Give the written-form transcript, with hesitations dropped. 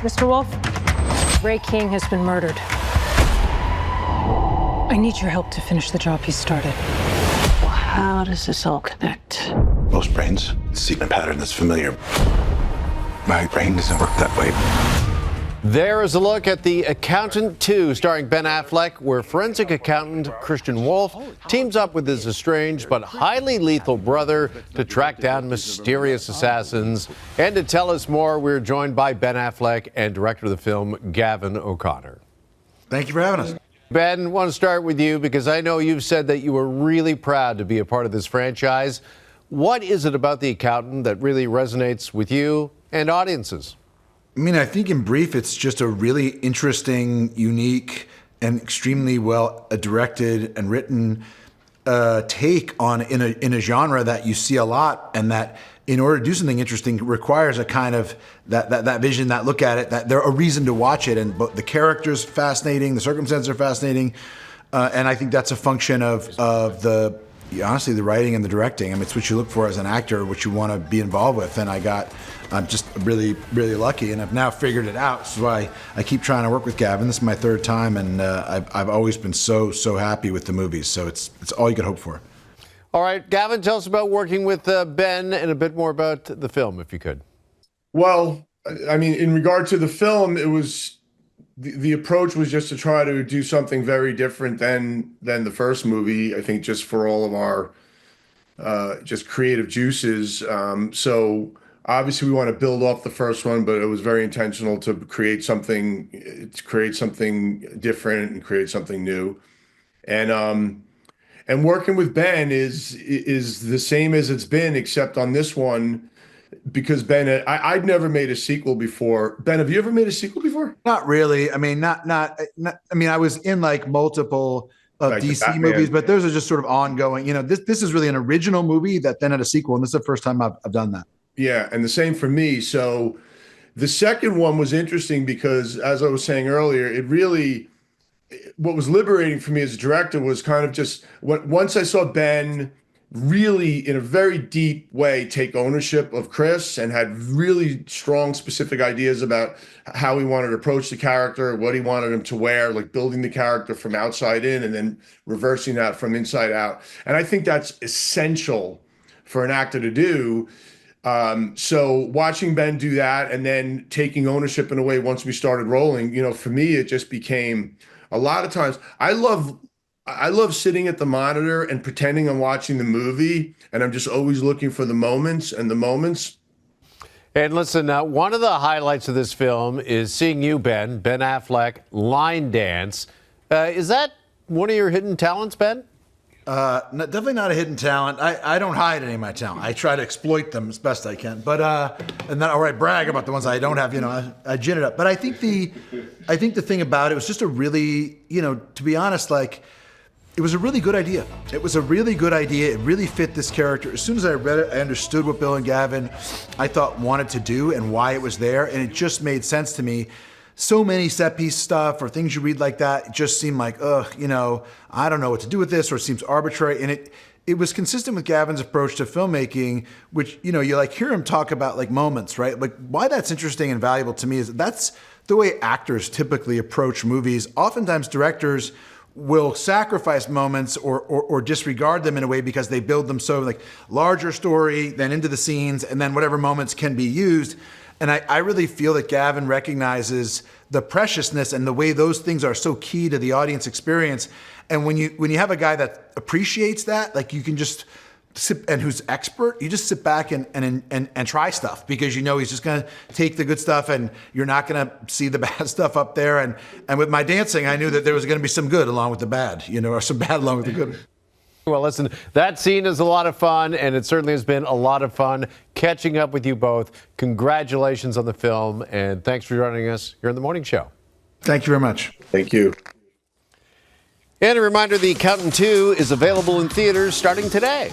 Mr. Wolf, Ray King has been murdered. I need your help to finish the job he started. Well, how does this all connect? Most brains seek a pattern that's familiar. My brain doesn't work that way. There is a look at The Accountant 2, starring Ben Affleck, where forensic accountant Christian Wolf teams up with his estranged but highly lethal brother to track down mysterious assassins. And to tell us more, we're joined by Ben Affleck and director of the film, Gavin O'Connor. Thank you for having us. Ben, I want to start with you because I know you've said that you were really proud to be a part of this franchise. What is it about The Accountant that really resonates with you and audiences? I mean, I think in brief, it's just a really interesting, unique, and extremely well directed and written take on in a genre that you see a lot, and that in order to do something interesting requires a kind of that vision, that look at it, that there a reason to watch it. And the characters fascinating, the circumstances are fascinating, and I think that's a function of the honestly the writing and the directing. I mean, it's what you look for as an actor, what you want to be involved with, and I'm just really, really lucky, and I've now figured it out. This is why I keep trying to work with Gavin. This is my third time, and I've always been so happy with the movies. So it's all you could hope for. All right, Gavin, tell us about working with Ben and a bit more about the film, if you could. Well, I mean, in regard to the film, it was the approach was just to try to do something very different than the first movie. I think just for all of our just creative juices. So obviously we want to build off the first one, but it was very intentional to create something different and create something new. And working with Ben is the same as it's been, except on this one, because Ben, I'd never made a sequel before. Ben, have you ever made a sequel before? Not really. I mean, not. I mean, I was in like multiple like DC movies, but those are just sort of ongoing. You know, this is really an original movie that then had a sequel, and this is the first time I've done that. Yeah, and the same for me. So the second one was interesting because, as I was saying earlier, what was liberating for me as a director was kind of just once I saw Ben really in a very deep way take ownership of Chris and had really strong specific ideas about how he wanted to approach the character, what he wanted him to wear, like building the character from outside in and then reversing that from inside out. And I think that's essential for an actor to do. So watching Ben do that and then taking ownership in a way once we started rolling, you know, for me, it just became a lot of times I love sitting at the monitor and pretending I'm watching the movie, and I'm just always looking for the moments. And listen, one of the highlights of this film is seeing you, Ben Affleck, line dance. Is that one of your hidden talents, Ben? Definitely not a hidden talent. I don't hide any of my talent. I try to exploit them as best I can. But and then I brag about the ones I don't have. You know, I gin it up. But I think the thing about it was just a really, you know, to be honest, like it was a really good idea. It was a really good idea. It really fit this character. As soon as I read it, I understood what Bill and Gavin, I thought, wanted to do and why it was there, and it just made sense to me. So many set piece stuff or things you read like that, it just seemed like, you know, I don't know what to do with this, or it seems arbitrary. And it was consistent with Gavin's approach to filmmaking, which, you know, you like hear him talk about like moments, right? Like why that's interesting and valuable to me is that's the way actors typically approach movies. Oftentimes directors will sacrifice moments or disregard them in a way because they build them so like larger story, then into the scenes, and then whatever moments can be used. And I really feel that Gavin recognizes the preciousness and the way those things are so key to the audience experience. And when you have a guy that appreciates that, like you can just sit, and who's expert, you just sit back and try stuff because you know he's just gonna take the good stuff and you're not gonna see the bad stuff up there. And with my dancing, I knew that there was gonna be some good along with the bad, you know, or some bad along with the good. Well, listen, that scene is a lot of fun, and it certainly has been a lot of fun catching up with you both. Congratulations on the film, and thanks for joining us here on The Morning Show. Thank you very much. Thank you. And a reminder, The Accountant 2 is available in theaters starting today.